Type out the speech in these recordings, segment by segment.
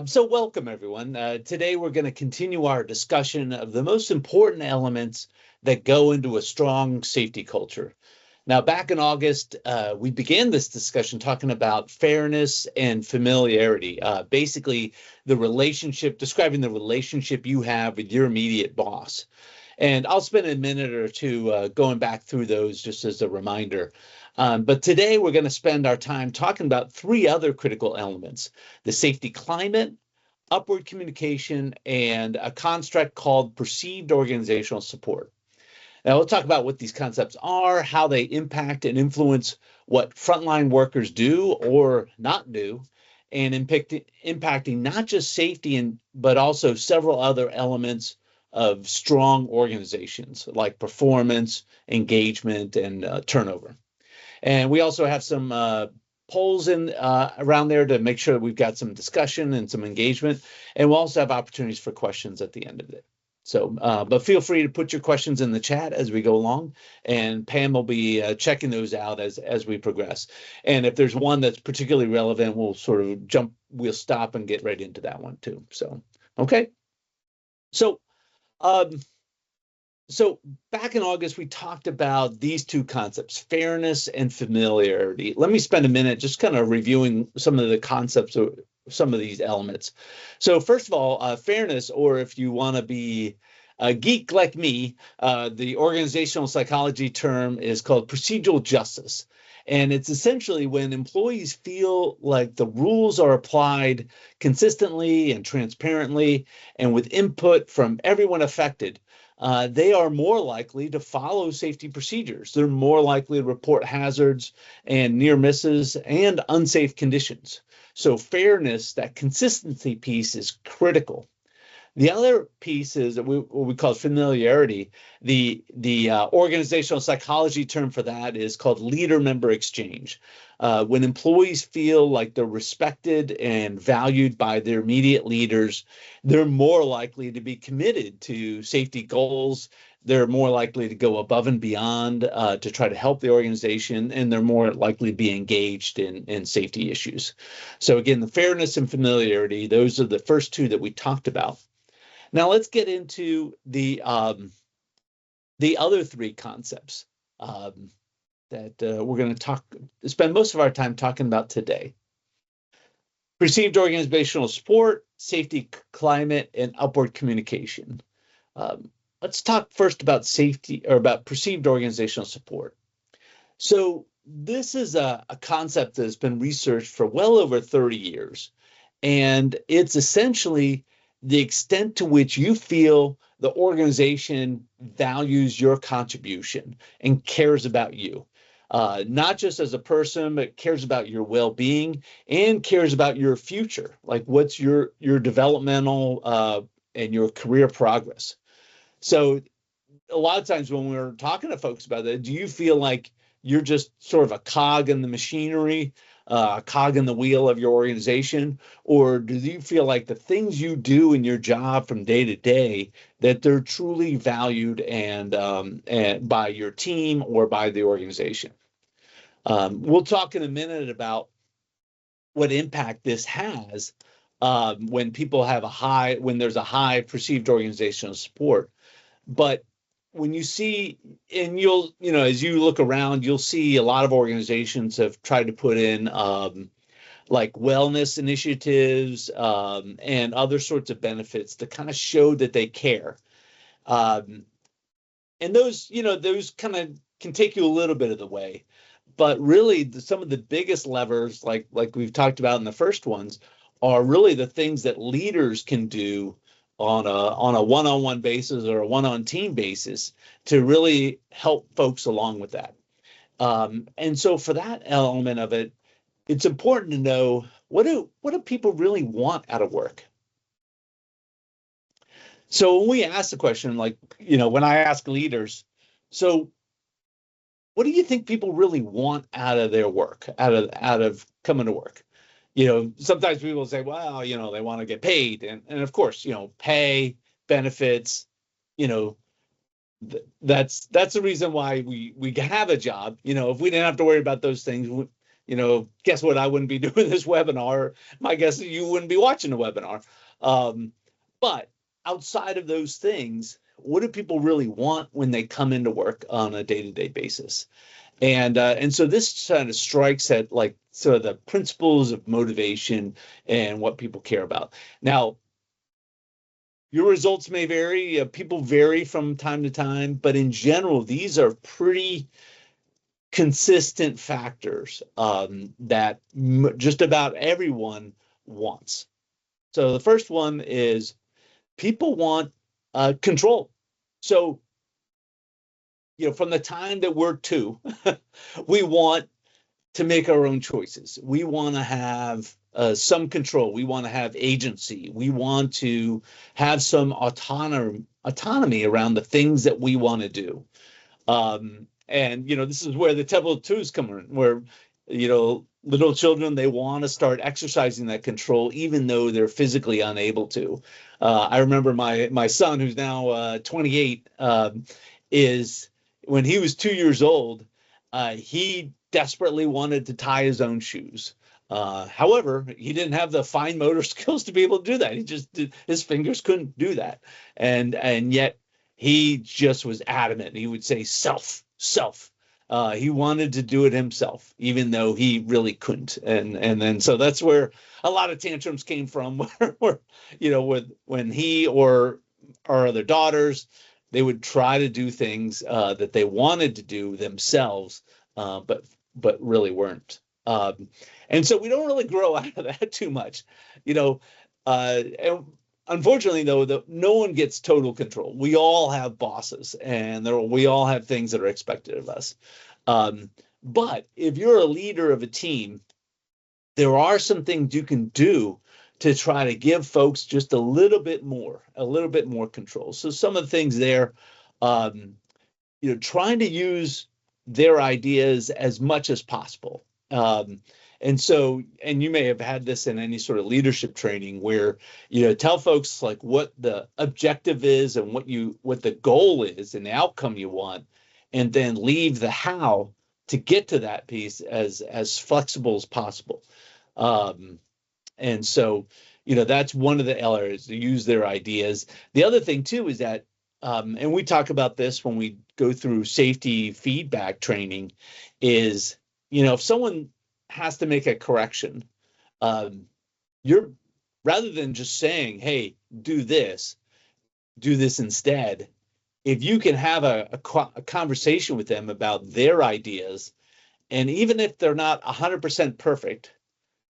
So welcome, everyone. Today, we're going to continue our discussion of the most important elements that go into a strong safety culture. Now, back in August, we began this discussion talking about fairness and familiarity, basically describing the relationship you have with your immediate boss. And I'll spend a minute or two going back through those just as a reminder. But today we're going to spend our time talking about three other critical elements: the safety climate, upward communication, and a construct called perceived organizational support. Now we'll talk about what these concepts are, how they impact and influence what frontline workers do or not do, and impacting not just safety, but also several other elements of strong organizations like performance, engagement, and turnover. And we also have some polls in around there to make sure that we've got some discussion and some engagement. And we'll also have opportunities for questions at the end of it. So, but feel free to put your questions in the chat as we go along, and Pam will be checking those out as we progress. And if there's one that's particularly relevant, we'll stop and get right into that one too. So, okay. So back in August, we talked about these two concepts, fairness and familiarity. Let me spend a minute just kind of reviewing some of the concepts of some of these elements. So first of all, fairness, or if you want to be a geek like me, the organizational psychology term is called procedural justice. And it's essentially when employees feel like the rules are applied consistently and transparently and with input from everyone affected. They are more likely to follow safety procedures. They're more likely to report hazards and near misses and unsafe conditions. So fairness, that consistency piece, is critical. The other piece is what we call familiarity. The organizational psychology term for that is called leader-member exchange. When employees feel like they're respected and valued by their immediate leaders, they're more likely to be committed to safety goals. They're more likely to go above and beyond to try to help the organization, and they're more likely to be engaged in safety issues. So again, the fairness and familiarity, those are the first two that we talked about. Now let's get into the other three concepts that we're going to spend most of our time talking about today. Perceived organizational support, safety climate, and upward communication. Let's talk first about perceived organizational support. So this is a concept that has been researched for well over 30 years, and it's essentially the extent to which you feel the organization values your contribution and cares about you, not just as a person, but cares about your well-being and cares about your future, like what's your developmental and your career progress. So a lot of times when we're talking to folks about that, do you feel like you're just sort of a cog in the machinery, a cog in the wheel of your organization? Or do you feel like the things you do in your job from day to day, that they're truly valued and by your team or by the organization? We'll talk in a minute about what impact this has when there's a high perceived organizational support. But when you see, and as you look around, you'll see a lot of organizations have tried to put in like wellness initiatives and other sorts of benefits to kind of show that they care. And those kind of can take you a little bit of the way. But really, some of the biggest levers, like we've talked about in the first ones, are really the things that leaders can do on a one-on-one basis or a one-on-team basis to really help folks along with that. And so for that element of it, it's important to know, what do people really want out of work? So when we ask the question, like, when I ask leaders, so what do you think people really want out of their work, out of coming to work? Sometimes people say, well, they want to get paid. And of course, pay, benefits, that's the reason why we have a job. If we didn't have to worry about those things, guess what? I wouldn't be doing this webinar. My guess is you wouldn't be watching the webinar. But outside of those things, what do people really want when they come into work on a day-to-day basis? And so this kind of strikes at like sort of the principles of motivation and what people care about. Now, your results may vary. People vary from time to time, but in general, these are pretty consistent factors that just about everyone wants. So the first one is people want control. So, from the time that we're two, we want to make our own choices. We want to have some control. We want to have agency. We want to have some autonomy around the things that we want to do. And this is where the Temple twos come in, where little children, they want to start exercising that control even though they're physically unable to. I remember my son, who's now 28, is when he was 2 years old, he desperately wanted to tie his own shoes. However, he didn't have the fine motor skills to be able to do that. His fingers couldn't do that. And yet he just was adamant. He would say self. He wanted to do it himself, even though he really couldn't. And then so that's where a lot of tantrums came from, where when he or our other daughters, they would try to do things that they wanted to do themselves, but really weren't. And so we don't really grow out of that too much, and unfortunately, though, no one gets total control. We all have bosses, and we all have things that are expected of us. But if you're a leader of a team, there are some things you can do to try to give folks just a little bit more control. So some of the things there, trying to use their ideas as much as possible. And you may have had this in any sort of leadership training where, tell folks like what the objective is and what the goal is and the outcome you want, and then leave the how to get to that piece as flexible as possible. And so, that's one of the areas to use their ideas. The other thing too is that, and we talk about this when we go through safety feedback training, is, if someone has to make a correction, you're, rather than just saying, hey, do this instead, if you can have a conversation with them about their ideas, and even if they're not 100% perfect,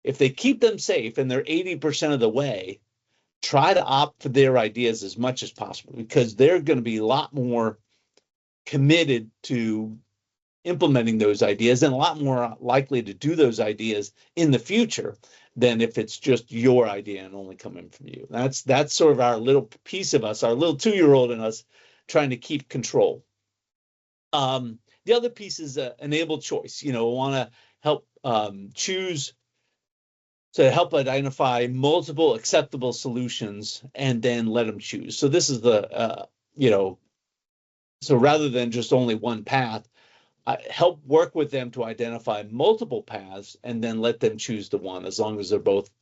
if they keep them safe and they're 80% of the way, try to opt for their ideas as much as possible, because they're going to be a lot more committed to implementing those ideas and a lot more likely to do those ideas in the future than if it's just your idea and only coming from you. That's sort of our little piece of us, our little 2-year-old in us, trying to keep control. The other piece is enabled choice. Want to help choose, to help identify multiple acceptable solutions and then let them choose. So this is so rather than just only one path, help work with them to identify multiple paths and then let them choose the one, as long as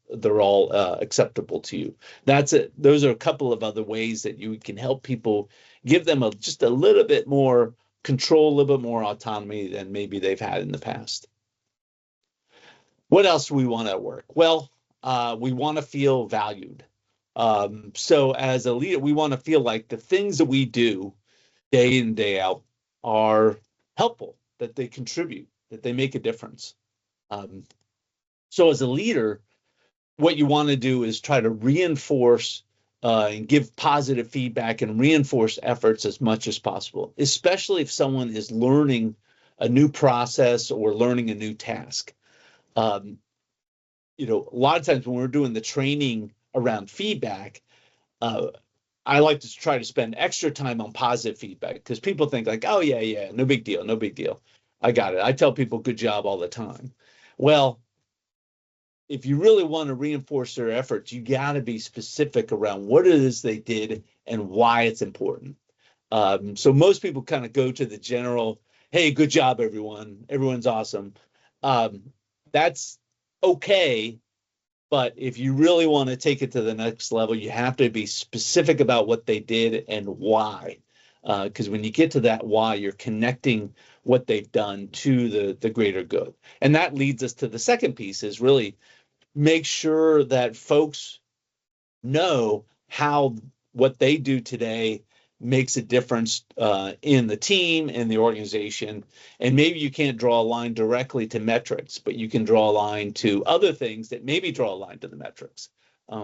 they're all acceptable to you. That's it. Those are a couple of other ways that you can help people, give them just a little bit more control, a little bit more autonomy than maybe they've had in the past. What else do we want at work? Well, we want to feel valued. So as a leader, we want to feel like the things that we do day in, day out are helpful, that they contribute, that they make a difference. So as a leader, what you want to do is try to reinforce and give positive feedback and reinforce efforts as much as possible, especially if someone is learning a new process or learning a new task. A lot of times when we're doing the training around feedback, I like to try to spend extra time on positive feedback, because people think like, oh, yeah, no big deal. I got it. I tell people good job all the time. Well, if you really want to reinforce their efforts, you got to be specific around what it is they did and why it's important. So most people kind of go to the general, hey, good job, everyone. Everyone's awesome. that's okay. But if you really want to take it to the next level, you have to be specific about what they did and why. Because when you get to that why, you're connecting what they've done to the greater good. And that leads us to the second piece is really make sure that folks know how what they do today makes a difference in the team and the organization. And maybe you can't draw a line directly to metrics, but you can draw a line to other things that maybe draw a line to the metrics.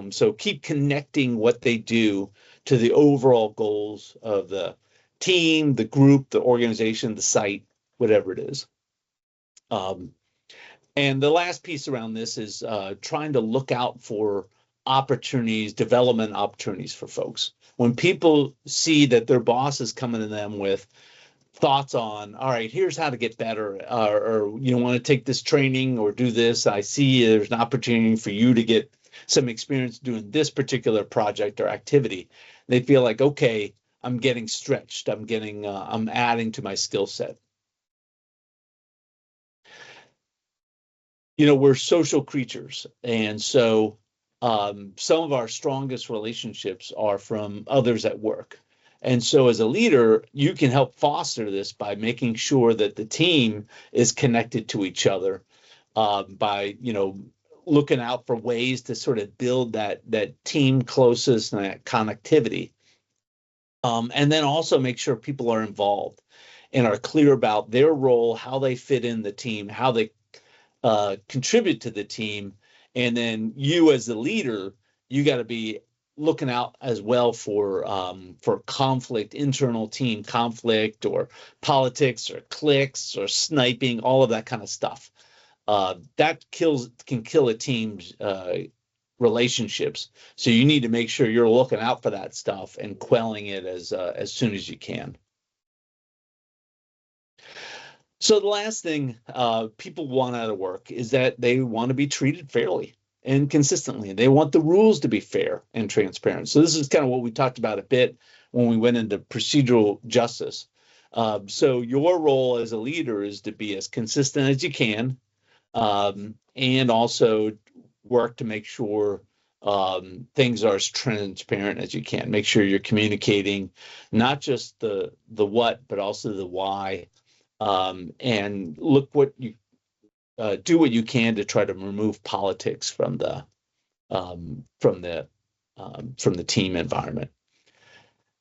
So keep connecting what they do to the overall goals of the team, the group, the organization, the site, whatever it is. And the last piece around this is trying to look out for opportunities, development opportunities for folks. When people see that their boss is coming to them with thoughts on, all right, here's how to get better, or you want to take this training or do this, I see there's an opportunity for you to get some experience doing this particular project or activity. They feel like, okay, I'm getting stretched. I'm adding to my skill set. We're social creatures. And so some of our strongest relationships are from others at work. And so as a leader, you can help foster this by making sure that the team is connected to each other by, looking out for ways to sort of build that team closeness and that connectivity. And then also make sure people are involved and are clear about their role, how they fit in the team, how they contribute to the team. And then you as the leader, you got to be looking out as well for conflict, internal team conflict, or politics, or cliques, or sniping, all of that kind of stuff. That can kill a team's relationships. So you need to make sure you're looking out for that stuff and quelling it as soon as you can. So the last thing people want out of work is that they want to be treated fairly and consistently. They want the rules to be fair and transparent. So this is kind of what we talked about a bit when we went into procedural justice. So your role as a leader is to be as consistent as you can, and also work to make sure things are as transparent as you can. Make sure you're communicating not just the what, but also the why. And look what you do what you can to try to remove politics from the team environment.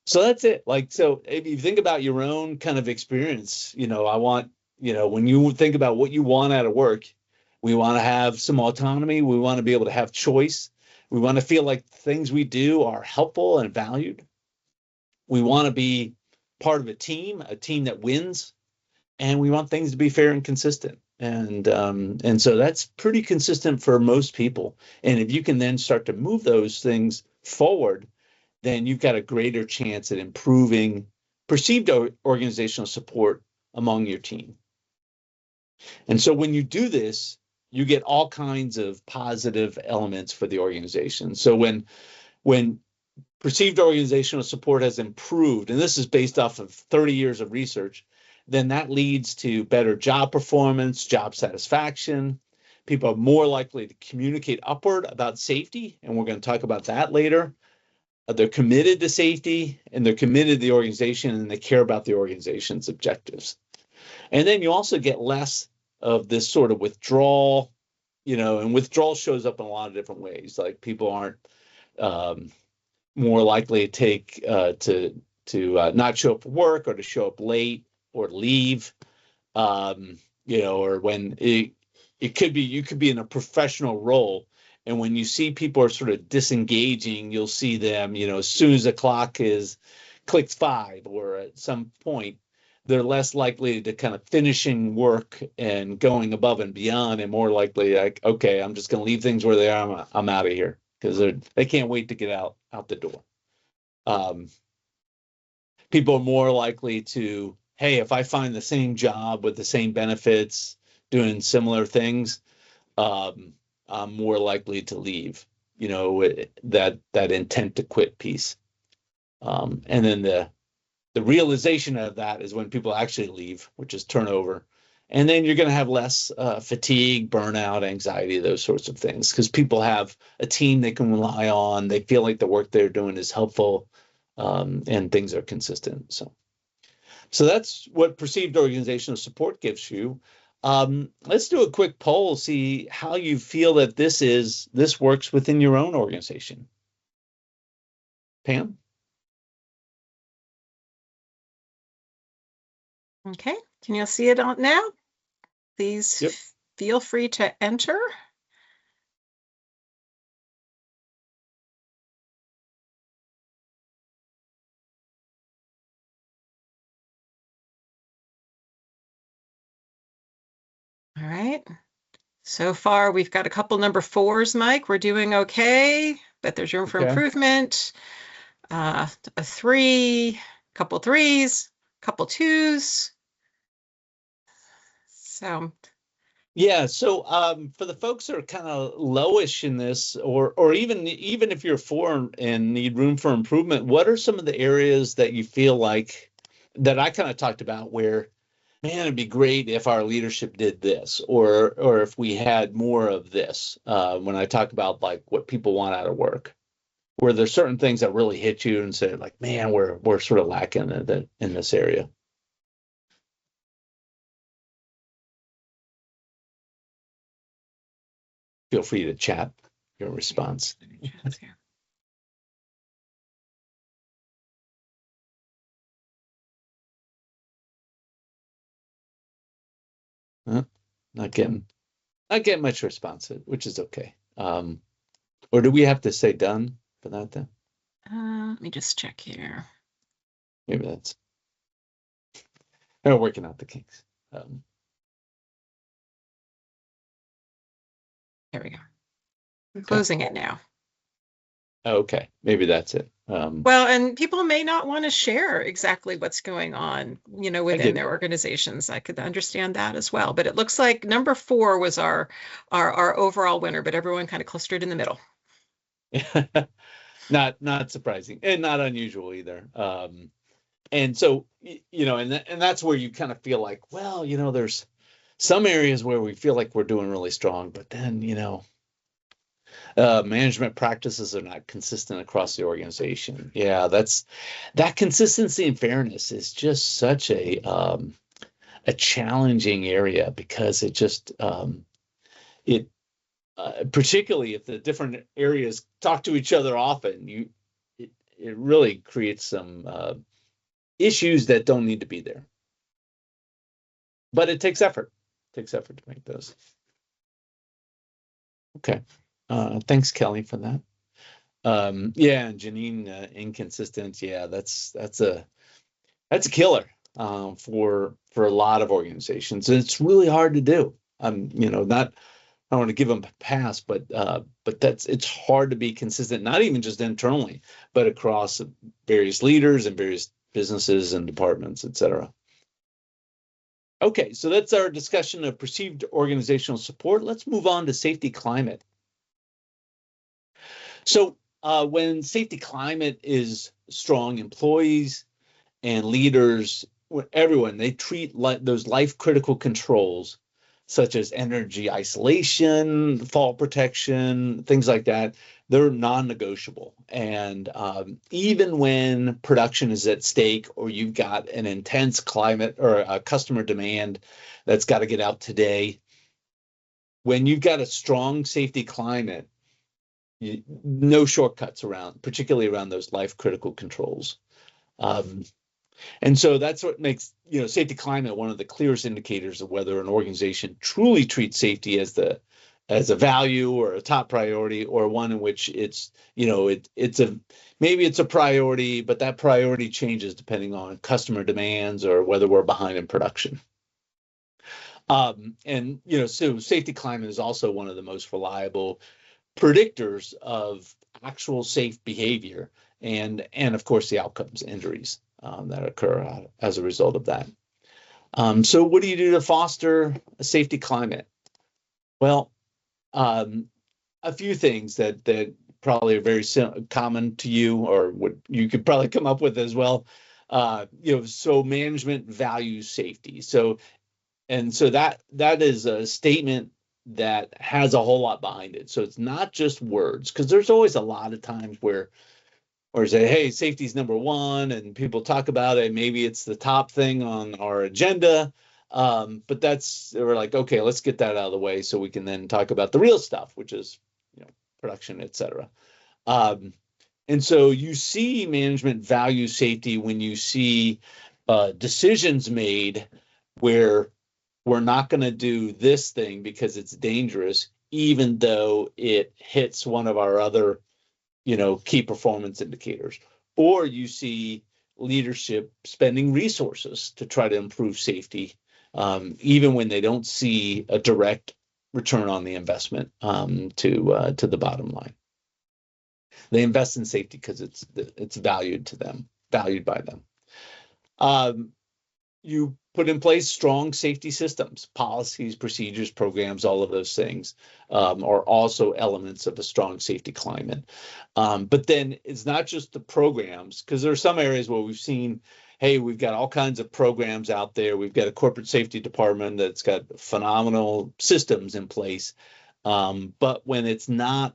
So that's it. So if you think about your own kind of experience, when you think about what you want out of work, we want to have some autonomy. We want to be able to have choice. We want to feel like things we do are helpful and valued. We want to be part of a team that wins. And we want things to be fair and consistent. And so that's pretty consistent for most people. And if you can then start to move those things forward, then you've got a greater chance at improving perceived organizational support among your team. And so when you do this, you get all kinds of positive elements for the organization. So when perceived organizational support has improved, and this is based off of 30 years of research, then that leads to better job performance, job satisfaction. People are more likely to communicate upward about safety, and we're going to talk about that later. They're committed to safety, and they're committed to the organization, and they care about the organization's objectives. And then you also get less of this sort of withdrawal, and withdrawal shows up in a lot of different ways. Like people aren't more likely to take to not show up for work, or to show up late, or leave, or when it could be, you could be in a professional role, and when you see people are sort of disengaging, you'll see them, as soon as the clock clicks 5, or at some point, they're less likely to kind of finishing work and going above and beyond, and more likely like, okay, I'm just going to leave things where they are. I'm out of here, because they can't wait to get out the door. People are more likely to, hey, if I find the same job with the same benefits, doing similar things, I'm more likely to leave, that intent to quit piece. And then the realization of that is when people actually leave, which is turnover. And then you're going to have less fatigue, burnout, anxiety, those sorts of things, because people have a team they can rely on. They feel like the work they're doing is helpful, and things are consistent. So that's what perceived organizational support gives you. Let's do a quick poll, see how you feel that this works within your own organization. Pam? Okay, can you see it on now? Please Yep. feel free to enter. All right. So far, we've got a couple number 4s, Mike. We're doing okay, but there's room for improvement. A 3, couple 3s, couple 2s. So yeah, so for the folks that are kind of lowish in this, or even if you're 4 and need room for improvement, what are some of the areas that you feel like that I kind of talked about where, man, it'd be great if our leadership did this, or if we had more of this, when I talk about like what people want out of work, where there's certain things that really hit you and say like, man, we're sort of lacking in this area. Feel free to chat your response. Not getting much response, which is okay. Or do we have to say done for that then? let me just check here. Maybe that's working out the kinks. There we go. Okay. Closing it now. Okay, maybe that's it. Well, and people may not want to share exactly what's going on, within their organizations. I could understand that as well. But it looks like number 4 was our overall winner, but everyone kind of clustered in the middle. Not surprising and not unusual either. And so, and that's where you kind of feel like, well, there's some areas where we feel like we're doing really strong, but then, management practices are not consistent across the organization. Yeah, that consistency and fairness is just such a challenging area, because it just particularly if the different areas talk to each other often, it really creates some issues that don't need to be there. But it takes effort. It takes effort to make those. Okay. Thanks, Kelly, for that. Yeah, and Janine, inconsistent. Yeah, that's a killer for a lot of organizations. And it's really hard to do. I want to give them a pass, but it's hard to be consistent, not even just internally, but across various leaders and various businesses and departments, et cetera. Okay, so that's our discussion of perceived organizational support. Let's move on to safety climate. So when safety climate is strong, employees and leaders, everyone, they treat those life critical controls such as energy isolation, fall protection, things like that. They're non-negotiable. And even when production is at stake, or you've got an intense climate or a customer demand that's got to get out today, when you've got a strong safety climate, no shortcuts around, particularly around those life critical controls. And so that's what makes safety climate one of the clearest indicators of whether an organization truly treats safety as a value or a top priority, or one in which it's maybe it's a priority, but that priority changes depending on customer demands or whether we're behind in production. And so safety climate is also one of the most reliable predictors of actual safe behavior and of course the outcomes, injuries that occur as a result of that. So what do you do to foster a safety climate? Well, a few things that probably are very common to you, or what you could probably come up with as well. So management values safety. So And so that is a statement that has a whole lot behind it. So it's not just words, because there's always a lot of times where or say, hey, safety's number one, and people talk about it. Maybe it's the top thing on our agenda. But we're like, okay, let's get that out of the way so we can then talk about the real stuff, which is, production, et cetera. And so you see management value safety when you see decisions made where we're not going to do this thing because it's dangerous, even though it hits one of our other key performance indicators. Or you see leadership spending resources to try to improve safety, even when they don't see a direct return on the investment to the bottom line. They invest in safety because it's valued by them. You put in place strong safety systems, policies, procedures, programs, all of those things are also elements of a strong safety climate. But then it's not just the programs, because there are some areas where we've seen, hey, we've got all kinds of programs out there. We've got a corporate safety department that's got phenomenal systems in place. But when it's not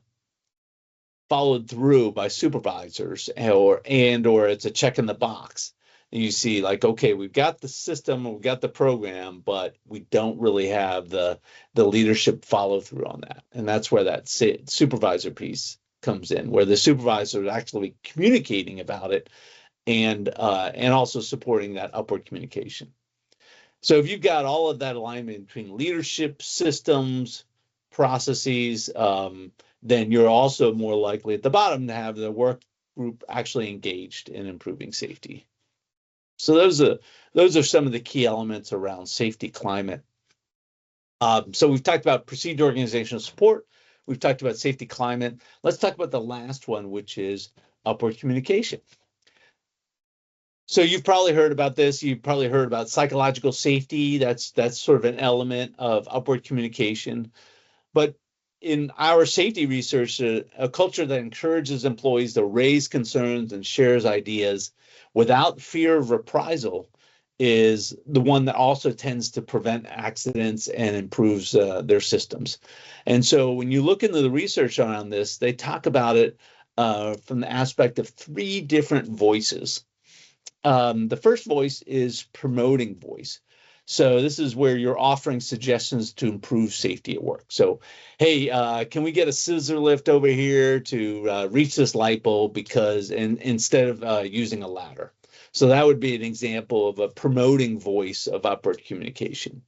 followed through by supervisors or it's a check in the box, and you see like, okay, we've got the system, we've got the program, but we don't really have the leadership follow through on that. And that's where that supervisor piece comes in, where the supervisor is actually communicating about it and also supporting that upward communication. So if you've got all of that alignment between leadership, systems, processes, then you're also more likely at the bottom to have the work group actually engaged in improving safety. So those are some of the key elements around safety climate. So we've talked about procedure, organizational support. We've talked about safety climate. Let's talk about the last one, which is upward communication. So you've probably heard about this. You've probably heard about psychological safety. That's sort of an element of upward communication. But in our safety research, a culture that encourages employees to raise concerns and shares ideas without fear of reprisal is the one that also tends to prevent accidents and improves their systems. And so when you look into the research around this, they talk about it from the aspect of 3 different voices. The first voice is promoting voice. So this is where you're offering suggestions to improve safety at work. So, hey, can we get a scissor lift over here to reach this light bulb instead of using a ladder? So that would be an example of a promoting voice of upward communication.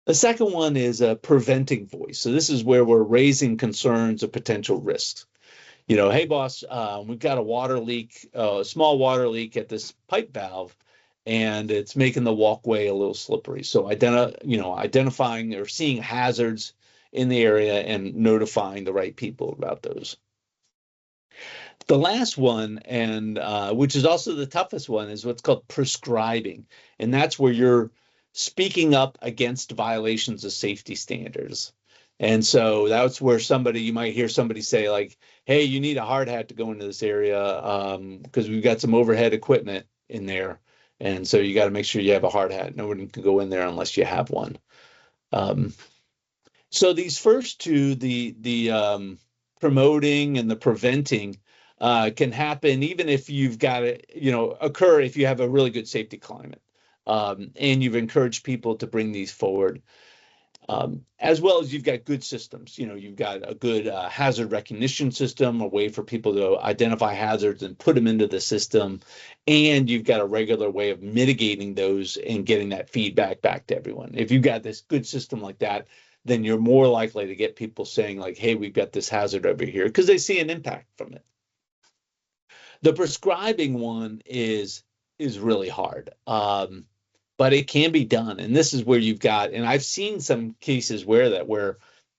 The second one is a preventing voice. So this is where we're raising concerns of potential risks. Hey, boss, we've got a water leak, a small water leak at this pipe valve, and it's making the walkway a little slippery. So identifying or seeing hazards in the area and notifying the right people about those. The last one, and which is also the toughest one, is what's called prescribing. And that's where you're speaking up against violations of safety standards. And so that's where you might hear somebody say like, hey, you need a hard hat to go into this area because we've got some overhead equipment in there. And so you got to make sure you have a hard hat. No one can go in there unless you have one. So these first two, the promoting and the preventing, can happen even if you've got it, occur if you have a really good safety climate and you've encouraged people to bring these forward. As well as you've got good systems. You've got a good hazard recognition system, a way for people to identify hazards and put them into the system. And you've got a regular way of mitigating those and getting that feedback back to everyone. If you've got this good system like that, then you're more likely to get people saying like, hey, we've got this hazard over here because they see an impact from it. The prescribing one is really hard. But it can be done. And this is where you've got, and I've seen some cases where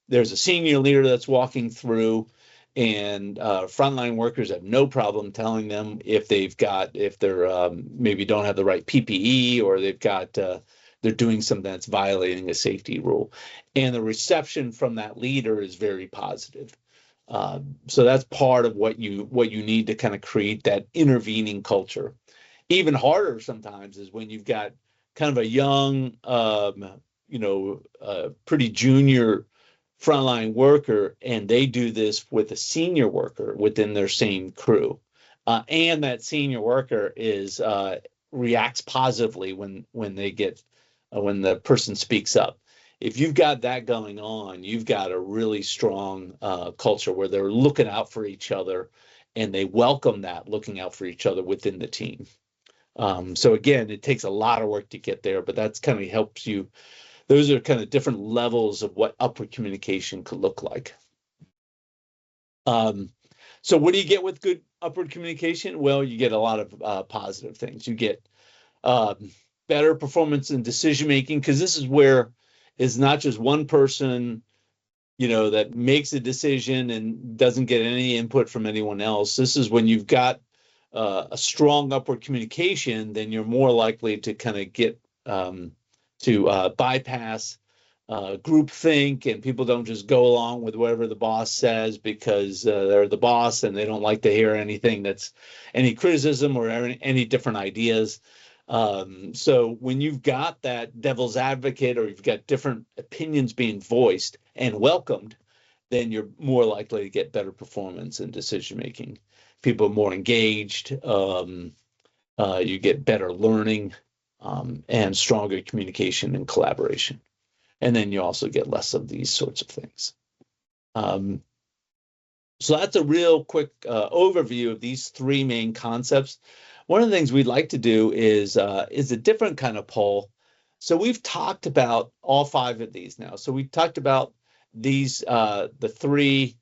there's a senior leader that's walking through and frontline workers have no problem telling them if they're maybe don't have the right PPE or they're doing something that's violating a safety rule. And the reception from that leader is very positive. So that's part of what you need to kind of create that intervening culture. Even harder sometimes is when you've got kind of a young, pretty junior frontline worker, and they do this with a senior worker within their same crew, and that senior worker reacts positively when they get when the person speaks up. If you've got that going on, you've got a really strong culture where they're looking out for each other, and they welcome that looking out for each other within the team. So again, it takes a lot of work to get there, but that's kind of helps you. Those are kind of different levels of what upward communication could look like. So what do you get with good upward communication? Well, you get a lot of positive things. You get better performance in decision making, because this is where it's not just one person, that makes a decision and doesn't get any input from anyone else. This is when you've got a strong upward communication, then you're more likely to kind of get to bypass groupthink, and people don't just go along with whatever the boss says because they're the boss and they don't like to hear anything that's any criticism or any different ideas. So when you've got that devil's advocate, or you've got different opinions being voiced and welcomed, then you're more likely to get better performance in decision making. People are more engaged. You get better learning and stronger communication and collaboration. And then you also get less of these sorts of things. So that's a real quick overview of these three main concepts. One of the things we'd like to do is a different kind of poll. So we've talked about all five of these now. So we talked about these, the three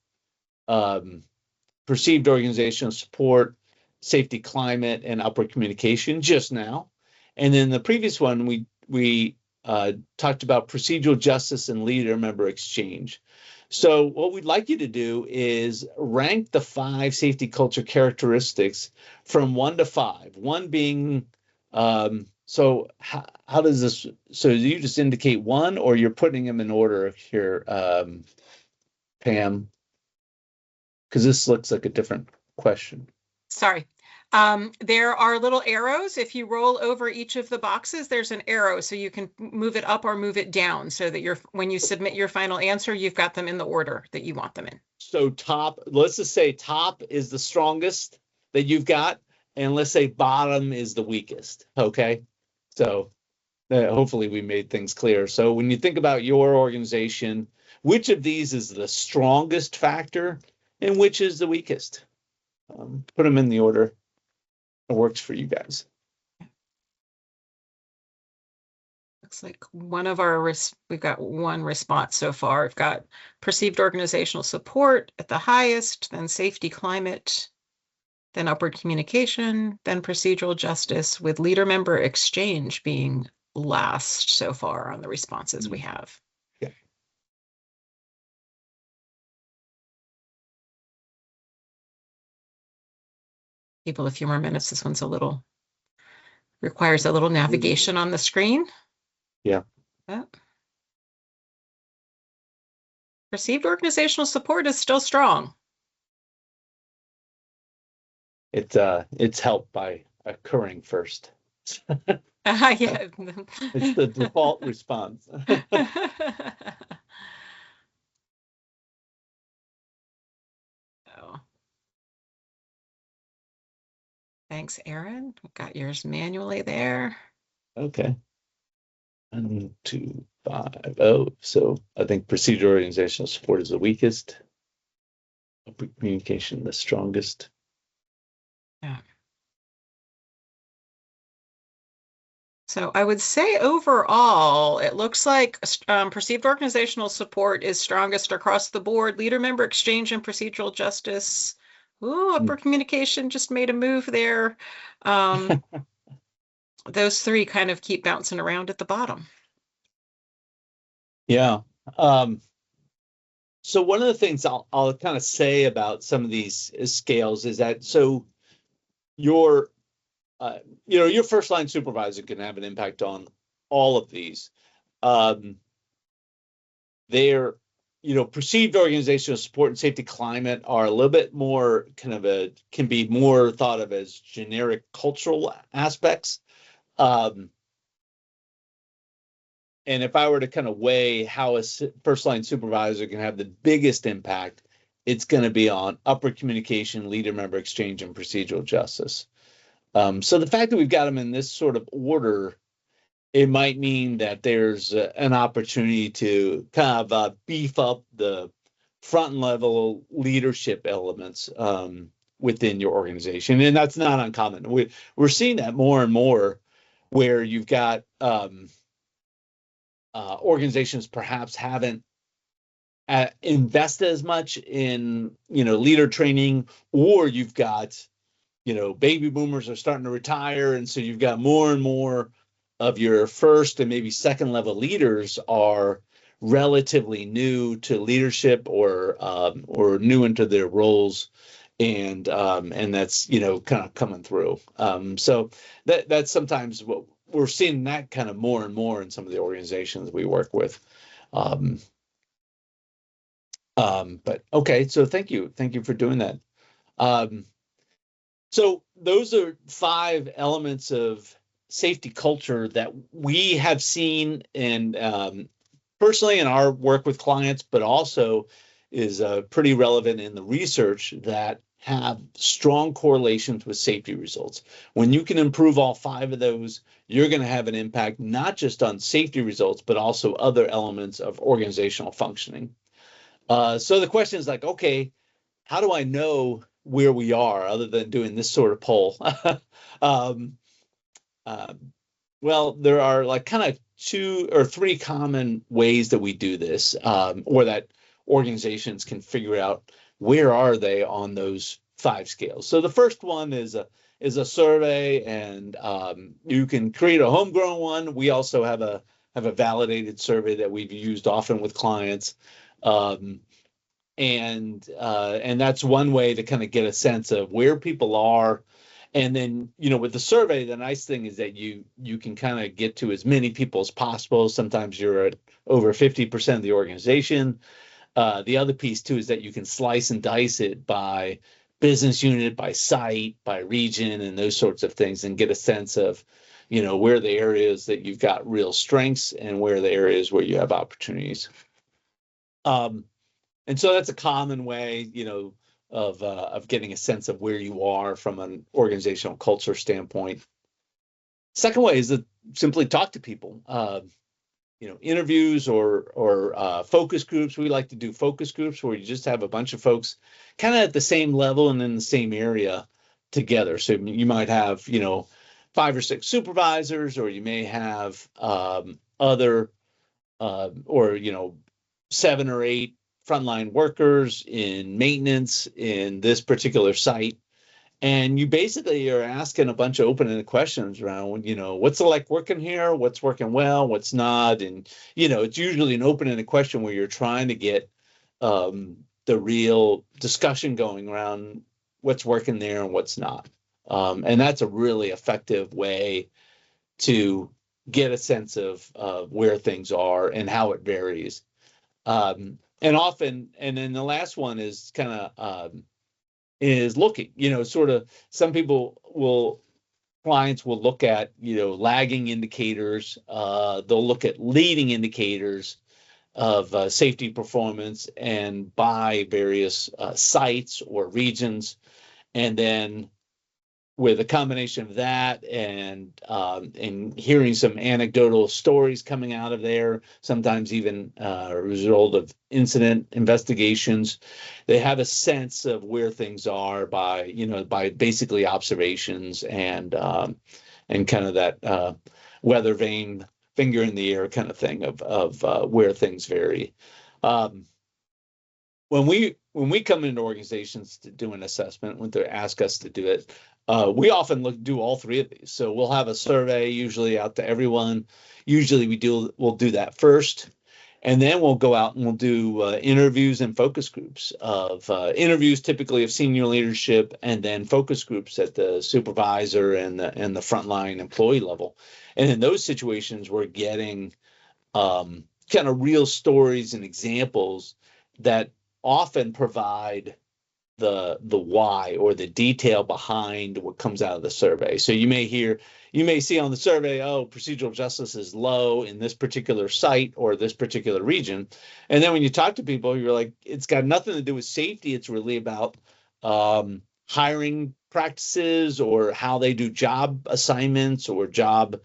perceived organizational support, safety climate, and upward communication just now. And then the previous one, we talked about procedural justice and leader member exchange. So what we'd like you to do is rank the 5 safety culture characteristics from 1 to 5. 1 being, so how does this, so do you just indicate 1, or you're putting them in order here, Pam? Because this looks like a different question. Sorry. There are little arrows. If you roll over each of the boxes, there's an arrow, so you can move it up or move it down, so that when you submit your final answer, you've got them in the order that you want them in. So top, let's just say top is the strongest that you've got, and let's say bottom is the weakest. Okay, so hopefully we made things clear. So when you think about your organization, which of these is the strongest factor and which is the weakest? Put them in the order that works for you guys. Looks like we've got one response so far. We've got perceived organizational support at the highest, then safety climate, then upward communication, then procedural justice, with leader member exchange being last so far on the responses we have. Yeah. People a few more minutes. This one's requires a little navigation on the screen. Yeah. Perceived organizational support is still strong. It's helped by occurring first. Yeah. It's the default response. Oh. Thanks, Aaron. We've got yours manually there. Okay. 1, 2, 5. Oh, so I think procedural organizational support is the weakest. Open communication the strongest. Yeah. So I would say overall, it looks like perceived organizational support is strongest across the board. Leader member exchange and procedural justice. Ooh, upper communication just made a move there. Those 3 kind of keep bouncing around at the bottom. Yeah. So one of the things I'll kind of say about some of these scales is that, so your first line supervisor can have an impact on all of these. They're, perceived organizational support and safety climate are a little bit more can be more thought of as generic cultural aspects. and if I were to kind of weigh how a first line supervisor can have the biggest impact, it's going to be on upward communication, leader member exchange, and procedural justice. So the fact that we've got them in this sort of order, it might mean that there's an opportunity to kind of beef up the front level leadership elements within your organization. And that's not uncommon. We're seeing that more and more where you've got organizations perhaps haven't invested as much in, leader training, or you've got, baby boomers are starting to retire. And so you've got more and more of your first and maybe second level leaders are relatively new to leadership or new into their roles, and that's kind of coming through. So that's sometimes what we're seeing, that kind of more and more in some of the organizations we work with. But okay, so thank you for doing that. So those are 5 elements of safety culture that we have seen, and personally in our work with clients, but also is pretty relevant in the research, that have strong correlations with safety results. When you can improve all 5 of those, you're going to have an impact not just on safety results, but also other elements of organizational functioning. So the question is like, okay, how do I know where we are other than doing this sort of poll? Well, there are like kind of 2 or 3 common ways that we do this, or that organizations can figure out where are they on those 5 scales. So the first one is a survey, and you can create a homegrown one. We also have a validated survey that we've used often with clients. And that's one way to kind of get a sense of where people are. And then, with the survey, the nice thing is that you can kind of get to as many people as possible. Sometimes you're at over 50% of the organization. The other piece too is that you can slice and dice it by business unit, by site, by region, and those sorts of things, and get a sense of, where are the areas that you've got real strengths and where are the areas where you have opportunities. And so that's a common way, of getting a sense of where you are from an organizational culture standpoint. Second way is to simply talk to people. Interviews or focus groups. We like to do focus groups where you just have a bunch of folks kind of at the same level and in the same area together. So you might have, 5 or 6 supervisors, or you may have other or 7 or 8 frontline workers in maintenance in this particular site. And you basically are asking a bunch of open-ended questions around, what's it like working here? What's working well? What's not? And, it's usually an open-ended question where you're trying to get the real discussion going around what's working there and what's not. And that's a really effective way to get a sense of where things are and how it varies. And often, and then the last one is kind of is looking, sort of, some clients will look at, lagging indicators. They'll look at leading indicators of safety performance and by various sites or regions. And then with a combination of that and hearing some anecdotal stories coming out of there, sometimes even a result of incident investigations, they have a sense of where things are by basically observations and kind of that weather vane, finger in the air kind of thing of where things vary. When we come into organizations to do an assessment, when they ask us to do it, we often do all 3 of these. So we'll have a survey usually out to everyone. Usually we'll do that first, and then we'll go out and we'll do interviews and focus groups of interviews, typically of senior leadership, and then focus groups at the supervisor and the frontline employee level. And in those situations, we're getting kind of real stories and examples that often provide the why or the detail behind what comes out of the survey. So you may see on the survey, oh, procedural justice is low in this particular site or this particular region. And then when you talk to people, you're like, it's got nothing to do with safety. It's really about hiring practices or how they do job assignments or job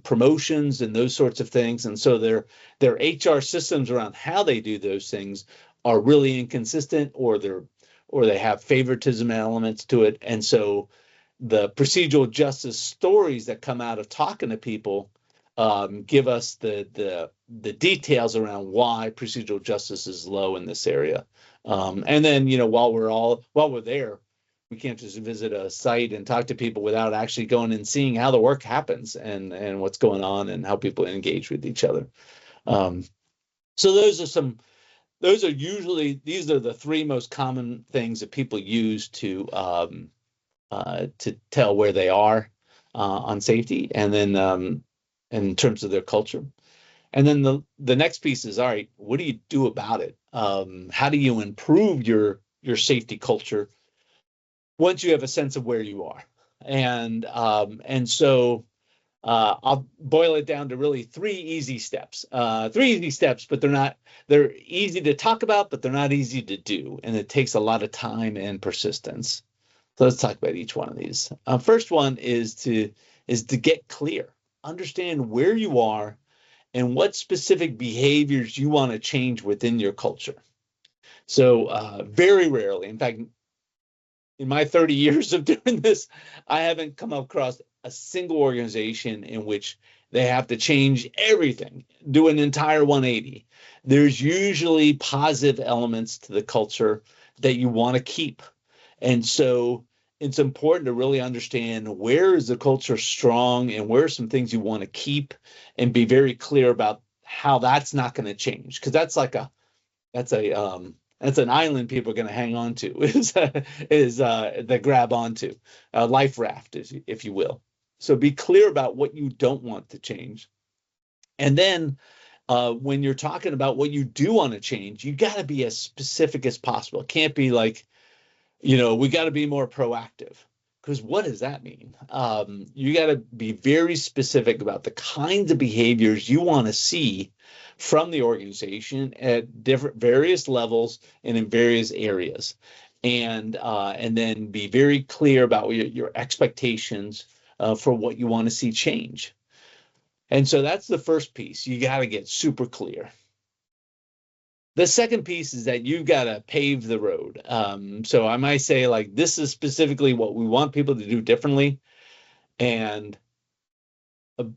promotions and those sorts of things. And so their HR systems around how they do those things are really inconsistent, or they have favoritism elements to it. And so the procedural justice stories that come out of talking to people give us the details around why procedural justice is low in this area. And then, while we're there, we can't just visit a site and talk to people without actually going and seeing how the work happens and what's going on and how people engage with each other. So these are the three most common things that people use to tell where they are on safety, and then in terms of their culture. And then the next piece is, all right, what do you do about it? How do you improve your safety culture once you have a sense of where you are? And so I'll boil it down to really three easy steps, but they're easy to talk about, but they're not easy to do. And it takes a lot of time and persistence. So let's talk about each one of these. First one is to get clear, understand where you are and what specific behaviors you want to change within your culture. So very rarely, in fact, in my 30 years of doing this, I haven't come across a single organization in which they have to change everything, do an entire 180. There's usually positive elements to the culture that you want to keep. And so it's important to really understand where is the culture strong and where are some things you want to keep, and be very clear about how that's not going to change. Because that's an island people are going to hang on to, they grab onto, a life raft, if you will. So be clear about what you don't want to change. And then when you're talking about what you do want to change, you got to be as specific as possible. It can't be like, we got to be more proactive, because what does that mean? You got to be very specific about the kinds of behaviors you want to see from the organization at various levels and in various areas, and then be very clear about your expectations for what you want to see change. And so that's the first piece. You got to get super clear. The second piece is that you've got to pave the road. So I might say, like, this is specifically what we want people to do differently, but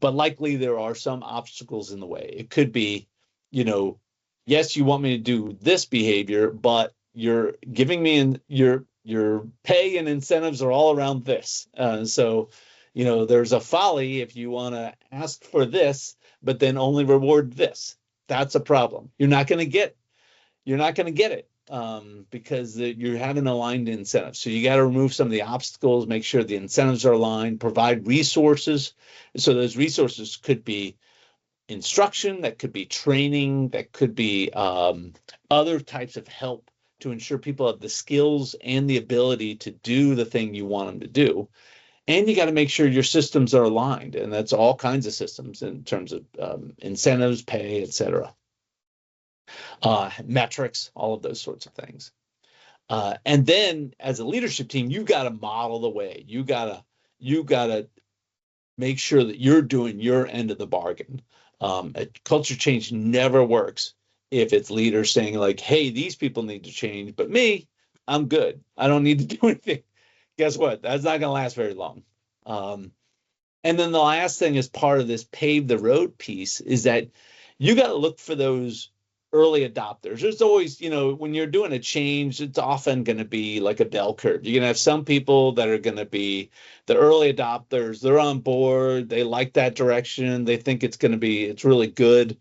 likely there are some obstacles in the way. It could be, yes, you want me to do this behavior, but you're giving me your pay and incentives are all around this. So there's a folly if you want to ask for this, but then only reward this. That's a problem. You're not going to get it because you haven't aligned incentives. So you got to remove some of the obstacles, make sure the incentives are aligned, provide resources. So those resources could be instruction, that could be training, that could be other types of help to ensure people have the skills and the ability to do the thing you want them to do. And you got to make sure your systems are aligned, and that's all kinds of systems in terms of incentives, pay, et cetera. Metrics, all of those sorts of things. And then as a leadership team, you got to model the way. You got to make sure that you're doing your end of the bargain. A culture change never works if it's leaders saying, like, hey, these people need to change, but me, I'm good. I don't need to do anything. Guess what? That's not going to last very long. And then the last thing, as part of this pave the road piece, is that you got to look for those early adopters. There's always, when you're doing a change, it's often going to be like a bell curve. You're going to have some people that are going to be the early adopters. They're on board. They like that direction. They think it's really good.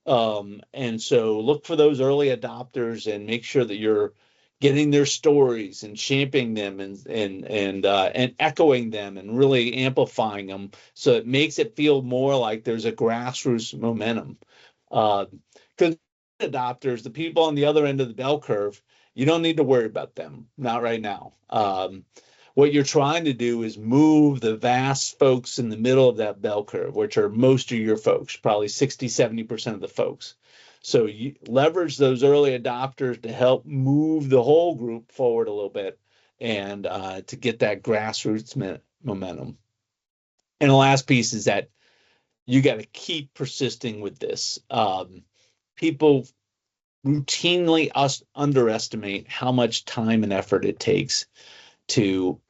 And so look for those early adopters and make sure that you're getting their stories and championing them and echoing them and really amplifying them, so it makes it feel more like there's a grassroots momentum. Because adopters, the people on the other end of the bell curve, You don't need to worry about them, not right now. What you're trying to do is move the vast folks in the middle of that bell curve, which are most of your folks, probably 60, 70% of the folks. So you leverage those early adopters to help move the whole group forward a little bit and to get that grassroots momentum. And the last piece is that you got to keep persisting with this. People routinely underestimate how much time and effort it takes to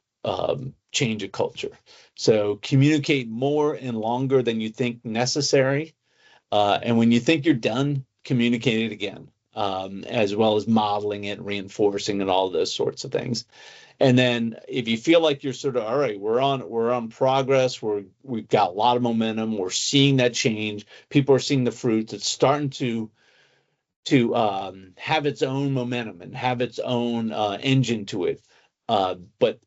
change a culture. So communicate more and longer than you think necessary. And when you think you're done, communicate it again, as well as modeling it, reinforcing, and all those sorts of things. And then if you feel like you're sort of, all right, we're on progress, we've got a lot of momentum, we're seeing that change, people are seeing the fruits, it's starting to have its own momentum and have its own engine to it. But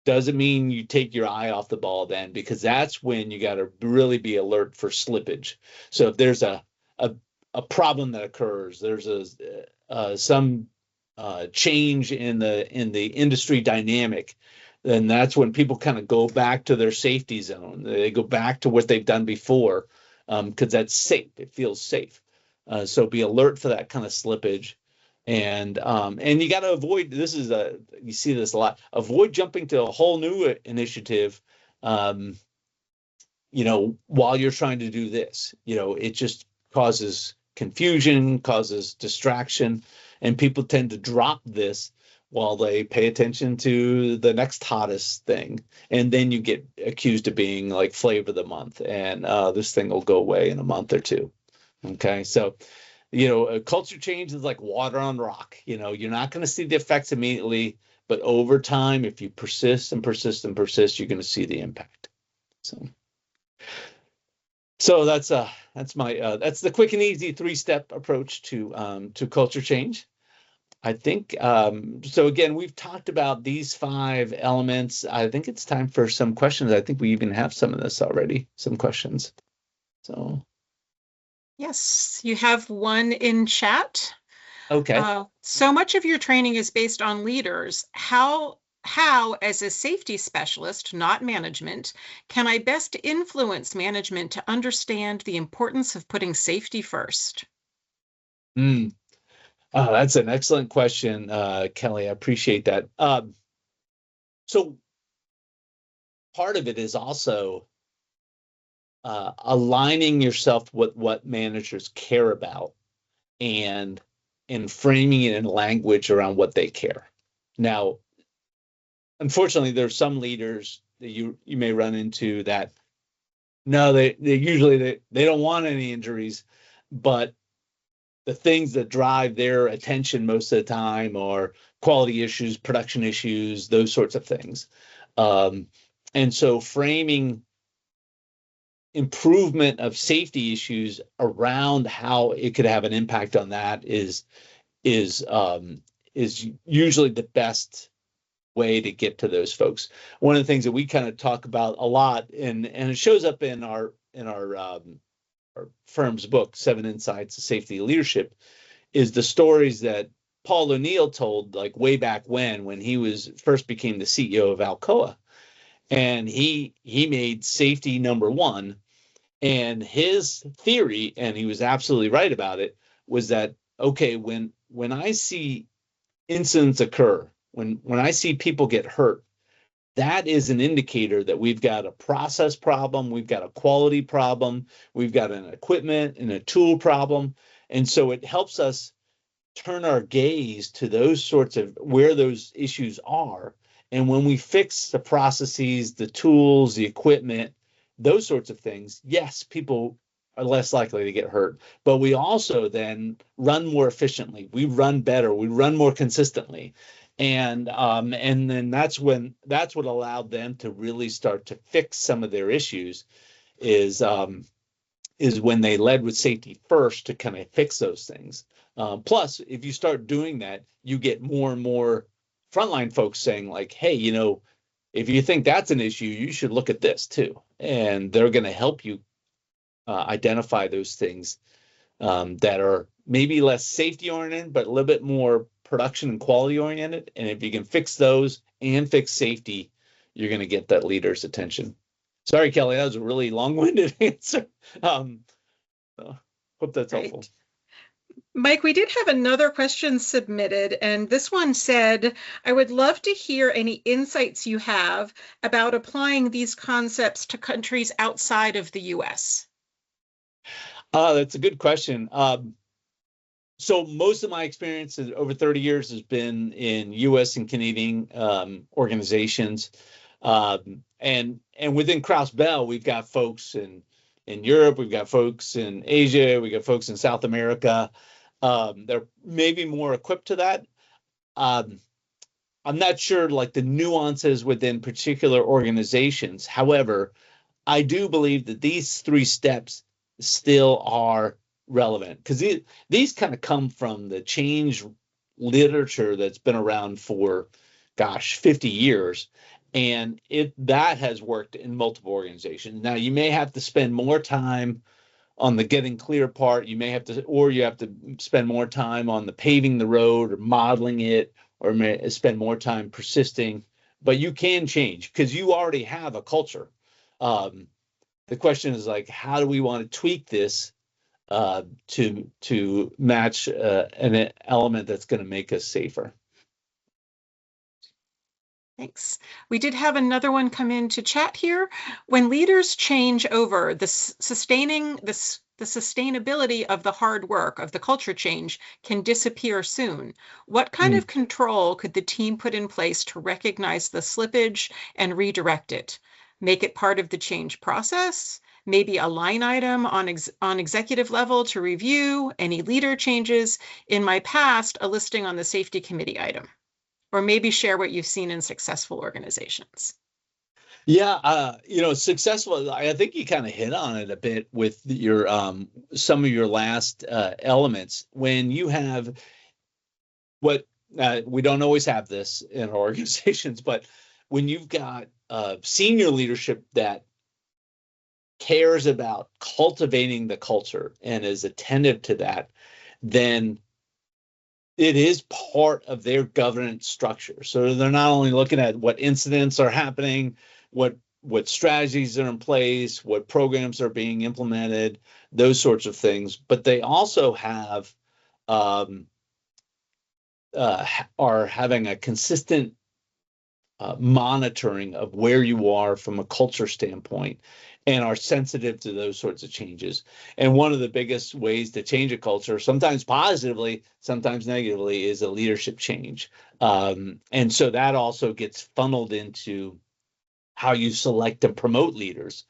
doesn't mean you take your eye off the ball then, because that's when you got to really be alert for slippage. So if there's a problem that occurs, there's some change in the industry dynamic, then that's when people kind of go back to their safety zone. They go back to what they've done before, because that's safe. It feels safe. So be alert for that kind of slippage. And you got to avoid, you see this a lot, avoid jumping to a whole new initiative, while you're trying to do this. It just causes confusion, causes distraction, and people tend to drop this while they pay attention to the next hottest thing. And then you get accused of being like flavor of the month, and this thing will go away in a month or two. Okay, so a culture change is like water on rock. You're not going to see the effects immediately, but over time, if you persist and persist and persist, you're going to see the impact. So that's the quick and easy 3-step approach to culture change. I think so. Again, we've talked about these 5 elements. I think it's time for some questions. I think we even have some of this already. Some questions. So. Yes, you have one in chat. Okay. So much of your training is based on leaders. How, as a safety specialist, not management, can I best influence management to understand the importance of putting safety first? That's an excellent question, Kelly. I appreciate that. So part of it is also aligning yourself with what managers care about and framing it in language around what they care. Now, unfortunately, there's some leaders that you may run into that they usually they don't want any injuries, but the things that drive their attention most of the time are quality issues, production issues, those sorts of things. And so framing improvement of safety issues around how it could have an impact on that is usually the best way to get to those folks. One of the things that we kind of talk about a lot, and it shows up in our firm's book, 7 Insights to Safety Leadership, is the stories that Paul O'Neill told, like way back when he was first became the CEO of Alcoa, and he made safety number 1. And his theory, and he was absolutely right about it, was that, okay, when I see incidents occur, when I see people get hurt, that is an indicator that we've got a process problem, we've got a quality problem, we've got an equipment and a tool problem. And so it helps us turn our gaze to those sorts of where those issues are. And when we fix the processes, the tools, the equipment, those sorts of things, yes, people are less likely to get hurt, but we also then run more efficiently. We run better. We run more consistently. And then that's what allowed them to really start to fix some of their issues is when they led with safety first to kind of fix those things. Plus, if you start doing that, you get more and more frontline folks saying like, hey, if you think that's an issue, you should look at this too. And they're going to help you identify those things that are maybe less safety oriented, but a little bit more production and quality oriented. And if you can fix those and fix safety, you're going to get that leader's attention. Sorry, Kelly, that was a really long-winded answer. Hope that's helpful. Mike, we did have another question submitted, and this one said, I would love to hear any insights you have about applying these concepts to countries outside of the US. That's a good question. So most of my experience over 30 years has been in US and Canadian organizations. And within Kraus Bell, we've got folks in Europe, we've got folks in Asia, we got folks in South America. They're maybe more equipped to that. I'm not sure like the nuances within particular organizations. However, I do believe that these 3 steps still are relevant because these kind of come from the change literature that's been around for, 50 years. And that has worked in multiple organizations. Now, you may have to spend more time on the getting clear part. You have to spend more time on the paving the road or modeling it, or spend more time persisting. But you can change because you already have a culture. The question is like, how do we want to tweak this to match an element that's going to make us safer? Thanks. We did have another one come in to chat here. When leaders change over, the sustainability of the hard work of the culture change can disappear soon. What kind of control could the team put in place to recognize the slippage and redirect it? Make it part of the change process? Maybe a line item on executive level to review any leader changes? In my past, a listing on the safety committee item. Or maybe share what you've seen in successful organizations. Yeah, successful. I think you kind of hit on it a bit with your some of your last elements. When you have what we don't always have this in our organizations, but when you've got senior leadership that cares about cultivating the culture and is attentive to that, then it is part of their governance structure. So they're not only looking at what incidents are happening, what strategies are in place, what programs are being implemented, those sorts of things, but they also have are having a consistent monitoring of where you are from a culture standpoint, and are sensitive to those sorts of changes. And one of the biggest ways to change a culture, sometimes positively, sometimes negatively, is a leadership change. And so that also gets funneled into how you select and promote leaders.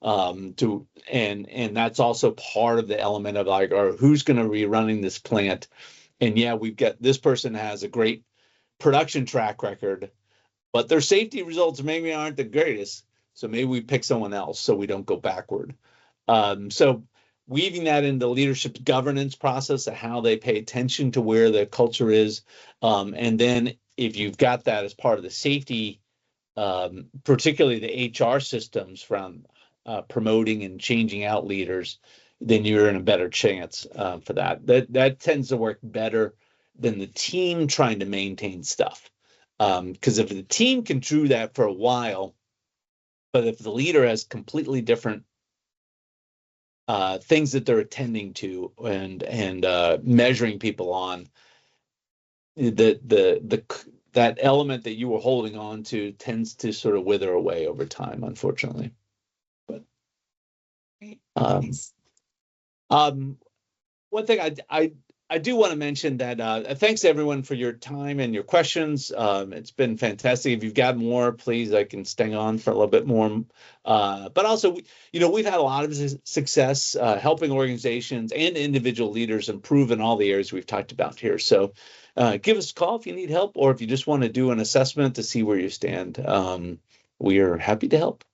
And that's also part of the element of like, or who's going to be running this plant? And yeah, we've got this person has a great production track record, but their safety results maybe aren't the greatest. So maybe we pick someone else so we don't go backward. So weaving that into leadership governance process of how they pay attention to where the culture is. And then if you've got that as part of the safety, particularly the HR systems from promoting and changing out leaders, then you're in a better chance for that. That tends to work better than the team trying to maintain stuff. Because if the team can do that for a while, but if the leader has completely different things that they're attending to and measuring people on, that element that you were holding on to tends to sort of wither away over time, unfortunately. But one thing I do want to mention that thanks to everyone for your time and your questions. It's been fantastic. If you've got more, please, I can stay on for a little bit more. But also, we've had a lot of success helping organizations and individual leaders improve in all the areas we've talked about here. So give us a call if you need help, or if you just want to do an assessment to see where you stand. We are happy to help.